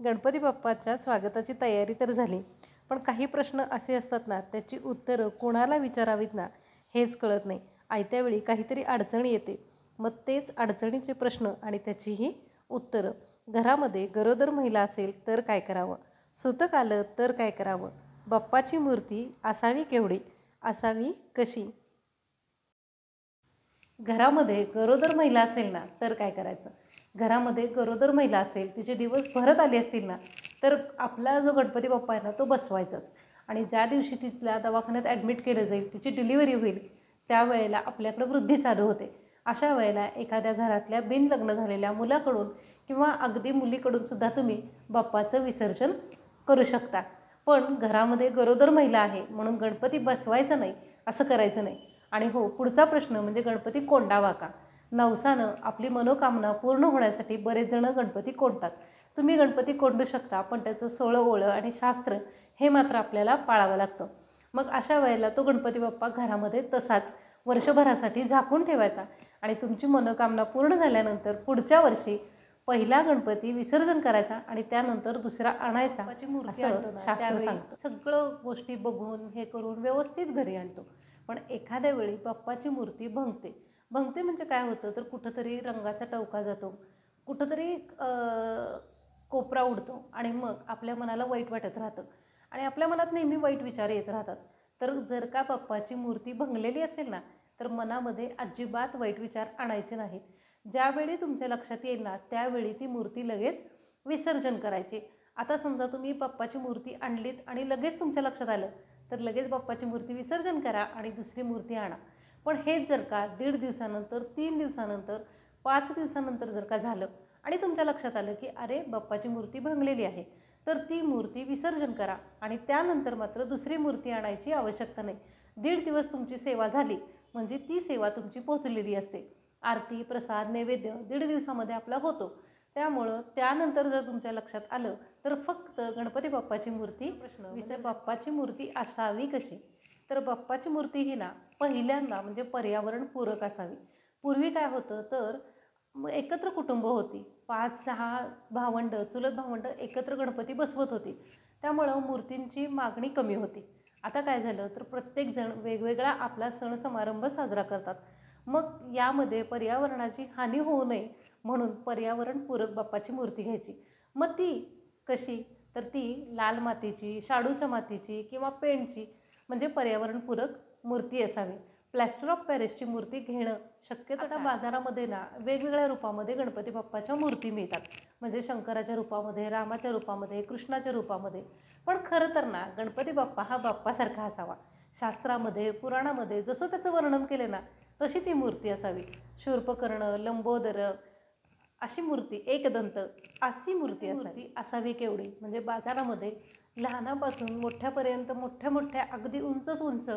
गणपती बाप्पाच्या स्वागताची तयारी तर झाली, पण काही प्रश्न असे असतात ना, त्याची उत्तरं कोणाला विचारावीत ना हेच कळत नाही. आयत्या वेळी काहीतरी अडचण येते, मग तेच अडचणीचे प्रश्न आणि त्याचीही उत्तरं. घरामध्ये गरोदर महिला असेल तर काय करावं, सुतक आलं तर काय करावं, बाप्पाची मूर्ती असावी केवढी, असावी कशी. घरामध्ये गरोदर महिला असेल ना तर काय करायचं. घरामध्ये गरोदर महिला असेल, तिचे दिवस भरत आले असतील ना, तर आपला जो गणपती बाप्पा आहे ना तो बसवायचाच. आणि ज्या दिवशी तिथल्या दवाखान्यात ॲडमिट केलं जाईल, तिची डिलिव्हरी होईल, त्यावेळेला आपल्याकडं वृद्धी चालू होते. अशा वेळेला एखाद्या घरातल्या बिनलग्न झालेल्या मुलाकडून किंवा अगदी मुलीकडून सुद्धा तुम्ही बाप्पाचं विसर्जन करू शकता. पण घरामध्ये गरोदर महिला आहे म्हणून गणपती बसवायचा नाही असं करायचं नाही. आणि हो, पुढचा प्रश्न म्हणजे गणपती कोंडावा का. नवसानं आपली मनोकामना पूर्ण होण्यासाठी बरेच जण गणपती कोंडतात. तुम्ही गणपती कोंडू शकता, पण त्याचं सोळं ओळं आणि शास्त्र हे मात्र आपल्याला पाळावं लागतं. मग अशा वेळेला तो गणपती बाप्पा घरामध्ये तसाच वर्षभरासाठी झाकून ठेवायचा आणि तुमची मनोकामना पूर्ण झाल्यानंतर पुढच्या वर्षी पहिला गणपती विसर्जन करायचा आणि त्यानंतर दुसरा आणायचा असं शास्त्र सांगतं. सगळं गोष्टी बघून हे करून व्यवस्थित घरी आणतो. पण एखाद्या वेळी बाप्पाची मूर्ती भंगते म्हणजे काय होतं, तर कुठंतरी रंगाचा टवका जातो, कुठंतरी कोपरा उडतो आणि मग आपल्या मनाला वाईट वाटत राहतं आणि आपल्या मनात नेहमी वाईट विचार येत राहतात. तर जर का बाप्पाची मूर्ती भंगलेली असेल ना, तर मनामध्ये अजिबात वाईट विचार आणायचे नाहीत. ज्यावेळी तुमच्या लक्षात येईल ना, त्यावेळी ती मूर्ती लगेच विसर्जन करायची. आता समजा तुम्ही बाप्पाची मूर्ती आणलीत आणि लगेच तुमच्या लक्षात आलं, तर लगेच बाप्पाची मूर्ती विसर्जन करा आणि दुसरी मूर्ती आणा. पण हेच जर का 1.5 दिवसानंतर, 3 दिवसानंतर, 5 दिवसानंतर जर का झालं आणि तुमच्या लक्षात आलं की अरे बाप्पाची मूर्ती भंगलेली आहे, तर ती मूर्ती विसर्जन करा आणि त्यानंतर मात्र दुसरी मूर्ती आणायची आवश्यकता नाही. 1.5 दिवस तुमची सेवा झाली म्हणजे ती सेवा तुमची पोचलेली असते. आरती, प्रसाद, नैवेद्य 1.5 दिवसामध्ये आपला होतो. त्यामुळं त्यानंतर जर तुमच्या लक्षात आलं, तर फक्त गणपती बाप्पाची मूर्ती बाप्पाची मूर्ती असावी कशी. तर बाप्पाची मूर्ती ही ना पहिल्यांदा म्हणजे पर्यावरणपूरक असावी. पूर्वी काय होतं, तर एकत्र कुटुंब होती, 5-6 भावंडं, चुलत भावंडं एकत्र गणपती बसवत होती. त्यामुळं मूर्तींची मागणी कमी होती. आता काय झालं, तर प्रत्येकजण वेगवेगळा आपला सण समारंभ साजरा करतात. मग यामध्ये पर्यावरणाची हानी होऊ नये म्हणून पर्यावरणपूरक बाप्पाची मूर्ती घ्यायची. मग ती कशी, तर ती लाल मातीची, शाडूच्या मातीची किंवा पेंटची म्हणजे पर्यावरणपूरक मूर्ती असावी. प्लॅस्टर ऑफ पॅरिसची मूर्ती घेणं शक्यतो. आता बाजारामध्ये ना वेगवेगळ्या रूपामध्ये गणपती बाप्पाच्या मूर्ती मिळतात, म्हणजे शंकराच्या रूपामध्ये, रामाच्या रूपामध्ये, कृष्णाच्या रूपामध्ये. पण खरं तर ना गणपती बाप्पा हा बाप्पासारखा असावा. शास्त्रामध्ये, पुराणामध्ये जसं त्याचं वर्णन केलं ना, तशी ती मूर्ती असावी. शूर्पकर्ण, लंबोदर अशी मूर्ती, एकदंत अशी मूर्ती असावी केवढी. म्हणजे बाजारामध्ये लहानापासून मोठ्यापर्यंत मोठ्या मोठ्या अगदी उंचच उंच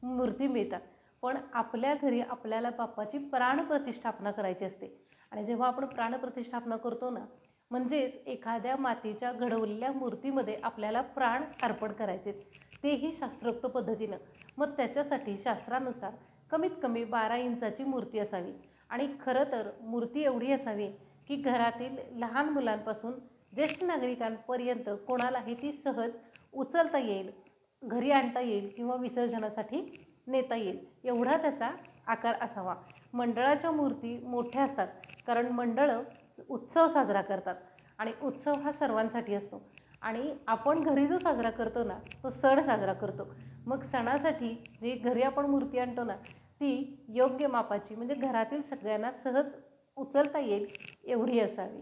मूर्ती मिळतात. पण आपल्या घरी आपल्याला बाप्पाची प्राणप्रतिष्ठापना करायची असते. आणि जेव्हा आपण प्राणप्रतिष्ठापना करतो ना, म्हणजेच एखाद्या मातीच्या घडवलेल्या मूर्तीमध्ये आपल्याला प्राण अर्पण करायचे, तेही शास्त्रोक्त पद्धतीनं. मग त्याच्यासाठी शास्त्रानुसार कमीत कमी 12 इंचाची मूर्ती असावी. आणि खरं तर मूर्ती एवढी असावी की घरातील लहान मुलांपासून ज्येष्ठ नागरिकांपर्यंत कोणालाही ती सहज उचलता येईल, घरी आणता येईल किंवा विसर्जनासाठी नेता येईल एवढा त्याचा आकार असावा. मंडळाच्या मूर्ती मोठ्या असतात, कारण मंडळं उत्सव साजरा करतात आणि उत्सव हा सर्वांसाठी असतो. आणि आपण घरी जो साजरा करतो ना, तो सण साजरा करतो. मग सणासाठी जी घरी आपण मूर्ती आणतो ना, ती योग्य मापाची म्हणजे घरातील सगळ्यांना सहज उचलता येईल एवढी असावी.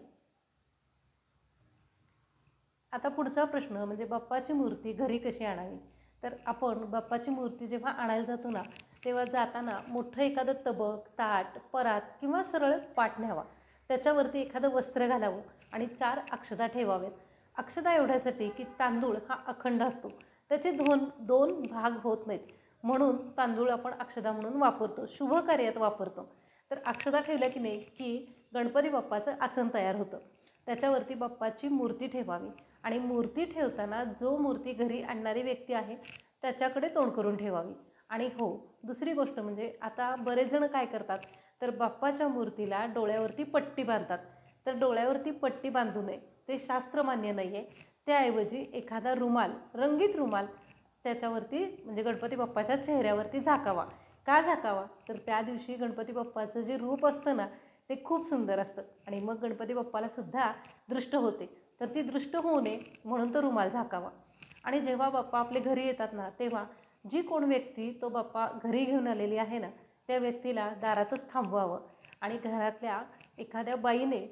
आता पुढचा प्रश्न म्हणजे बाप्पाची मूर्ती घरी कशी आणावी. तर आपण बाप्पाची मूर्ती जेव्हा आणायला जातो ना, तेव्हा जाताना मोठं एखादं तबक, ताट, परात किंवा सरळ पाट न्यावा. त्याच्यावरती एखादं वस्त्र घालावं आणि 4 अक्षता ठेवावेत. अक्षता एवढ्यासाठी की तांदूळ हा अखंड असतो, त्याचे दोन भाग होत नाहीत, म्हणून तांदूळ आपण अक्षता म्हणून वापरतो, शुभ कार्यात वापरतो. तर अक्षता ठेवल्या की नाही की गणपती बाप्पाचं आसन तयार होतं. त्याच्यावरती बाप्पाची मूर्ती ठेवावी आणि मूर्ती ठेवताना जो मूर्ती घरी आणणारी व्यक्ती आहे त्याच्याकडे तोंड करून ठेवावी. आणि हो, दुसरी गोष्ट म्हणजे आता बरेच जण काय करतात, तर बाप्पाच्या मूर्तीला डोळ्यावरती पट्टी बांधतात. तर डोळ्यावरती पट्टी बांधू नये. ते शास्त्रमान्य नाही आहे. त्याऐवजी एखादा रुमाल, रंगीत रुमाल त्याच्यावरती म्हणजे गणपती बाप्पाच्या चेहऱ्यावरती झाकावा. का झाकावा? तर त्या दिवशी गणपती बाप्पाचं जे रूप असतं ना ते खूप सुंदर असतं आणि मग गणपती बाप्पालासुद्धा दृष्ट होते. तर ती दृष्ट होऊ नये म्हणून तो रुमाल झाकावा. आणि जेव्हा बाप्पा आपले घरी येतात ना तेव्हा जी कोण व्यक्ती तो बाप्पा घरी घेऊन आलेली आहे ना त्या व्यक्तीला दारातच थांबवावं आणि घरातल्या एखाद्या बाईने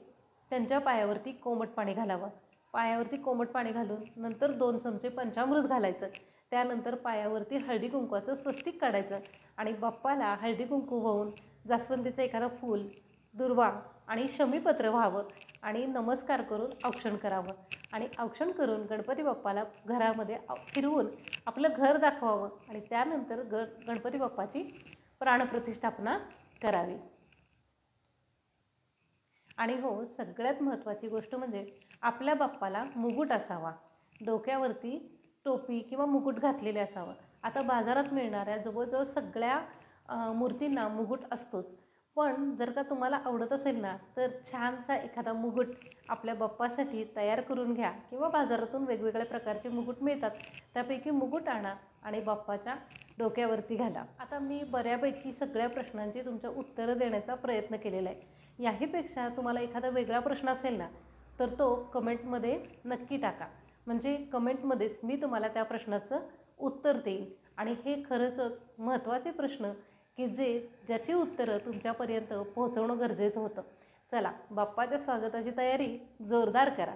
त्यांच्या पायावरती कोमट पाणी घालावं. पायावरती कोमट पाणी घालून नंतर 2 चमचे पंचामृत घालायचं. त्यानंतर पायावरती हळदी कुंकवाचं स्वस्तिक काढायचं आणि बाप्पाला हळदी कुंकू वाहून जास्वंदीचं एखादं फूल, दुर्वा आणि शमीपत्र व्हावं आणि नमस्कार करून औक्षण करावं आणि औक्षण करून गणपती बाप्पाला घरामध्ये फिरवून आपलं घर दाखवावं आणि त्यानंतर गणपती बाप्पाची प्राणप्रतिष्ठापना करावी. आणि हो, सगळ्यात महत्त्वाची गोष्ट म्हणजे आपल्या बाप्पाला मुकुट असावा. डोक्यावरती टोपी किंवा मुकुट घातलेले असावं. आता बाजारात मिळणाऱ्या जवळजवळ सगळ्या मूर्तींना मुकुट असतोच. पण जर का तुम्हाला आवडत असेल ना तर छानसा एखादा मुकुट आपल्या बाप्पासाठी तयार करून घ्या किंवा बाजारातून वेगवेगळ्या प्रकारचे मुकुट मिळतात. त्यापैकी मुकुट आणा आणि बाप्पाच्या डोक्यावरती घाला. आता मी बऱ्यापैकी सगळ्या प्रश्नांची तुमच्या उत्तरं देण्याचा प्रयत्न केलेला आहे. याहीपेक्षा तुम्हाला एखादा वेगळा प्रश्न असेल ना तर तो कमेंटमध्ये नक्की टाका. म्हणजे कमेंटमध्येच मी तुम्हाला त्या प्रश्नाचं उत्तर देईन आणि हे खरंच महत्त्वाचे प्रश्न की ज्याची उत्तरं तुमच्यापर्यंत पोहोचवणं गरजेचं होतं. चला, बाप्पाच्या स्वागताची तयारी जोरदार करा.